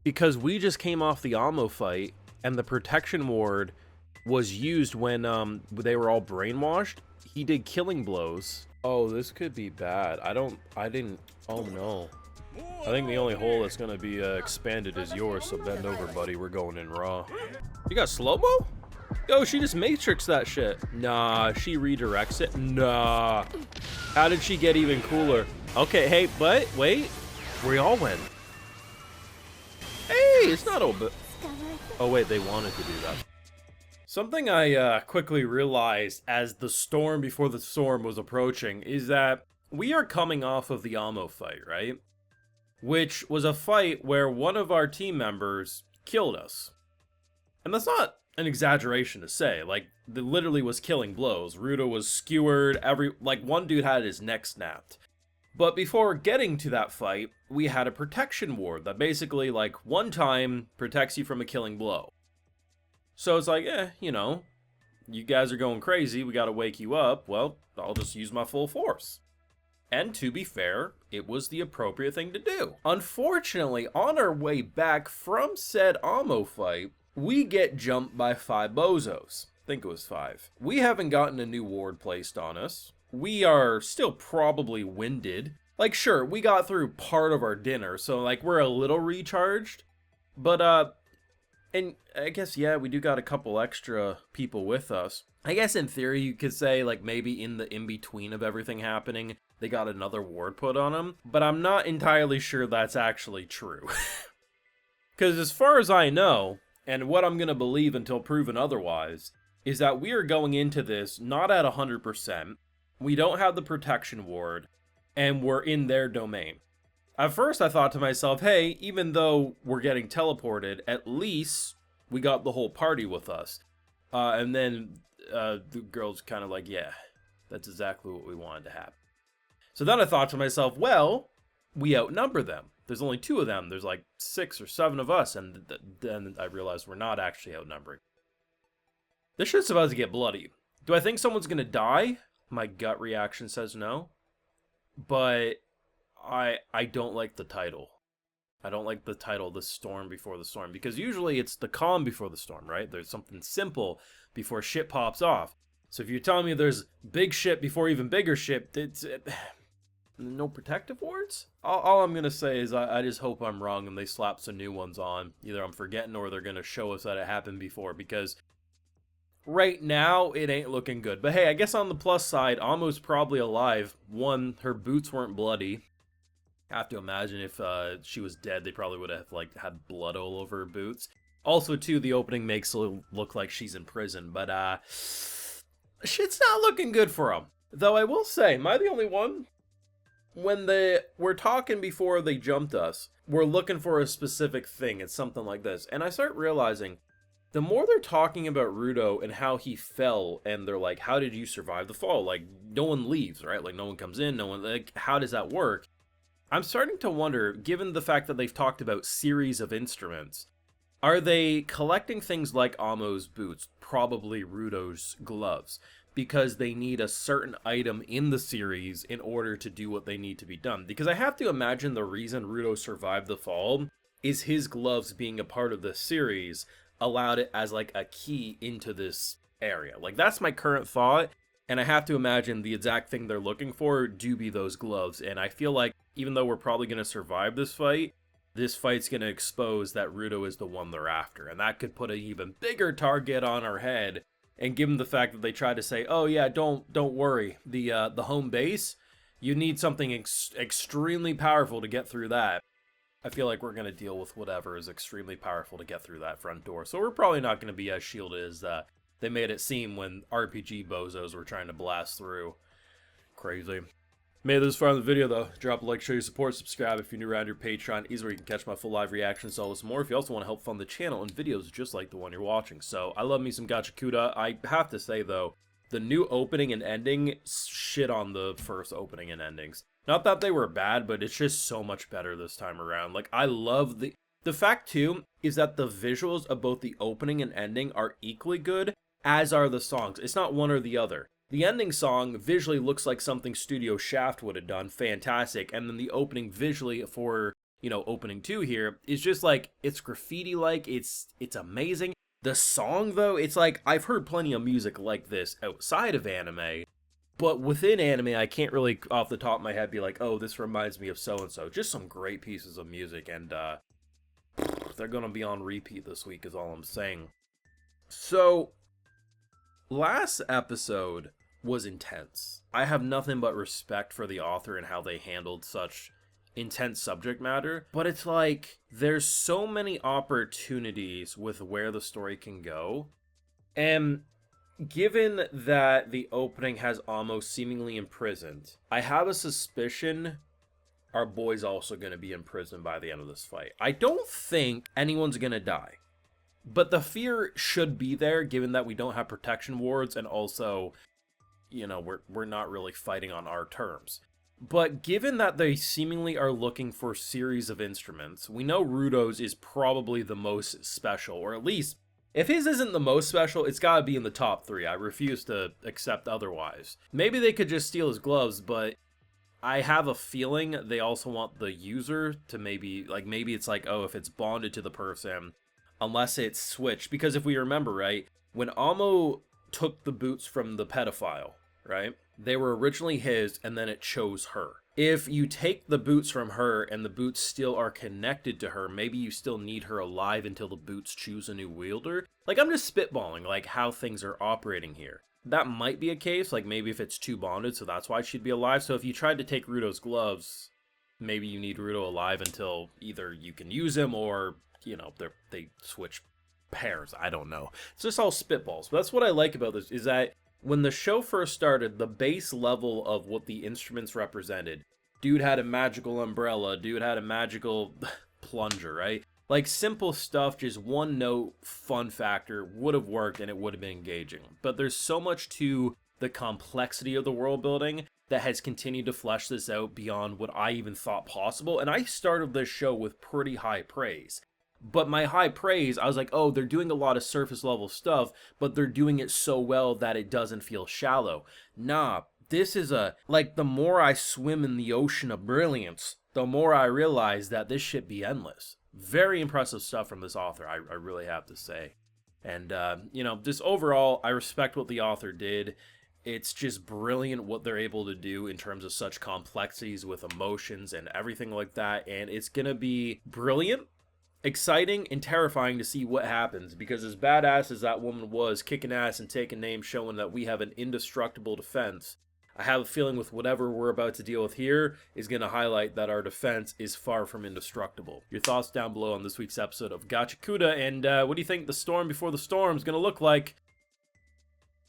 because we just came off the Amo fight, and the protection ward was used when they were all brainwashed. He did killing blows. Oh, this could be bad. Oh no. I think the only hole that's gonna be expanded is yours, so bend over, buddy. We're going in raw. You got slow-mo? Yo, she just matrixed that shit. Nah, she redirects it. Nah. How did she get even cooler? Okay, hey, but wait. We all went. Hey, it's not open. Oh wait, they wanted to do that. Something I quickly realized as the storm before the storm was approaching is that we are coming off of the Amo fight, right? Which was a fight where one of our team members killed us. And that's not an exaggeration to say. Like, it literally was killing blows. Rudo was skewered, one dude had his neck snapped. But before getting to that fight, we had a protection ward that basically, like, one time protects you from a killing blow. So it's like, you know, you guys are going crazy, we gotta wake you up. Well, I'll just use my full force. And to be fair, it was the appropriate thing to do. Unfortunately, on our way back from said Amo fight, we get jumped by 5 bozos. I think it was 5. We haven't gotten a new ward placed on us. We are still probably winded. Like, sure, we got through part of our dinner, so, like, we're a little recharged. But, and I guess, yeah, we do got a couple extra people with us. I guess in theory, you could say, like, maybe in the in-between of everything happening, they got another ward put on them. But I'm not entirely sure that's actually true. Because as far as I know, and what I'm going to believe until proven otherwise, is that we are going into this not at 100%. We don't have the protection ward, and we're in their domain. At first, I thought to myself, hey, even though we're getting teleported, at least we got the whole party with us. And then the girl's kind of like, yeah, that's exactly what we wanted to happen. So then I thought to myself, well, we outnumber them. There's only 2 of them. There's like 6 or 7 of us, and then I realized we're not actually outnumbering. This shit's about to get bloody. Do I think someone's gonna die? My gut reaction says no. But I don't like the title. I don't like the title, The Storm Before the Storm, because usually it's the calm before the storm, right? There's something simple before shit pops off. So if you're telling me there's big shit before even bigger shit, it's... no protective wards? All I'm going to say is I just hope I'm wrong and they slap some new ones on. Either I'm forgetting or they're going to show us that it happened before, because right now it ain't looking good. But hey, I guess on the plus side, Amo's probably alive. 1, her boots weren't bloody. I have to imagine if she was dead, they probably would have like had blood all over her boots. Also, too, the opening makes it look like she's in prison, but shit's not looking good for them. Though I will say, am I the only one? When they were talking before they jumped us, we're looking for a specific thing. It's something like this. And I start realizing, the more they're talking about Rudo and how he fell, and they're like, how did you survive the fall? Like, no one leaves, right? Like, no one comes in, no one, like, how does that work? I'm starting to wonder, given the fact that they've talked about series of instruments, are they collecting things like Amo's boots, probably Rudo's gloves, because they need a certain item in the series in order to do what they need to be done? Because I have to imagine the reason Rudo survived the fall is his gloves being a part of the series allowed it as like a key into this area. Like, that's my current thought, and I have to imagine the exact thing they're looking for do be those gloves. And I feel like even though we're probably going to survive this fight's going to expose that Rudo is the one they're after, and that could put an even bigger target on our head. And given the fact that they tried to say, oh yeah, don't worry, the home base, you need something extremely powerful to get through that. I feel like we're going to deal with whatever is extremely powerful to get through that front door. So we're probably not going to be as shielded as they made it seem when RPG bozos were trying to blast through. Crazy. Made this far in the video though. Drop a like, show your support, subscribe if you're new around your Patreon. Is where you can catch my full live reactions, all this and more. If you also want to help fund the channel and videos just like the one you're watching. So I love me some Gachiakuta. I have to say though, the new opening and ending shit on the first opening and endings. Not that they were bad, but it's just so much better this time around. Like, I love the fact too is that the visuals of both the opening and ending are equally good, as are the songs. It's not one or the other. The ending song visually looks like something Studio Shaft would have done, fantastic, and then the opening visually for, opening 2 here, is just like, it's graffiti-like, it's amazing. The song, though, it's like, I've heard plenty of music like this outside of anime, but within anime, I can't really, off the top of my head, be like, oh, this reminds me of so-and-so. Just some great pieces of music, and they're gonna be on repeat this week, is all I'm saying. So, last episode was intense. I have nothing but respect for the author and how they handled such intense subject matter, but it's like, there's so many opportunities with where the story can go, and given that the opening has Amo seemingly imprisoned, I have a suspicion our boy's also going to be imprisoned by the end of this fight. I don't think anyone's going to die, but the fear should be there given that we don't have protection wards, and also, we're not really fighting on our terms. But given that they seemingly are looking for a series of instruments, we know Rudo's is probably the most special, or at least, if his isn't the most special, it's gotta be in the top 3. I refuse to accept otherwise. Maybe they could just steal his gloves, but I have a feeling they also want the user to maybe it's like, oh, if it's bonded to the person, unless it's switched. Because if we remember, right, when Amo took the boots from the pedophile, right, they were originally his, and then it chose her. If you take the boots from her and the boots still are connected to her, maybe you still need her alive until the boots choose a new wielder. Like, I'm just spitballing, like, how things are operating here. That might be a case, like, maybe if it's too bonded, so that's why she'd be alive. So if you tried to take Rudo's gloves, maybe you need Rudo alive until either you can use him or, they switch pairs. I don't know. It's just all spitballs. But that's what I like about this, is that when the show first started, the base level of what the instruments represented, dude had a magical umbrella, dude had a magical plunger, right? Like, simple stuff, just one note, fun factor, would have worked and it would have been engaging. But there's so much to the complexity of the world building that has continued to flesh this out beyond what I even thought possible. And I started this show with pretty high praise. But my high praise, I was like, oh, they're doing a lot of surface level stuff, but they're doing it so well that it doesn't feel shallow. Nah, this is the more I swim in the ocean of brilliance, the more I realize that this shit be endless. Very impressive stuff from this author, I really have to say. And, just overall, I respect what the author did. It's just brilliant what they're able to do in terms of such complexities with emotions and everything like that. And it's gonna be brilliant, exciting, and terrifying to see what happens, because as badass as that woman was, kicking ass and taking names, showing that we have an indestructible defense, I have a feeling with whatever we're about to deal with here is going to highlight that our defense is far from indestructible. Your thoughts down below on this week's episode of Gachiakuta, and what do you think the storm before the storm is going to look like?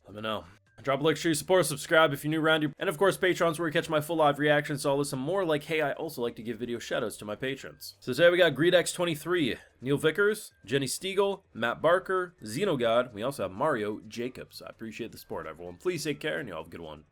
Let me know. Drop a like, share your support, subscribe if you're new around here, and of course Patreon's where you catch my full live reactions to all this and more. Like, hey, I also like to give video shoutouts to my patrons. So today we got GreedX23, Neil Vickers, Jenny Stiegel, Matt Barker, Xenogod. We also have Mario Jacobs. I appreciate the support, everyone. Please take care, and y'all have a good one.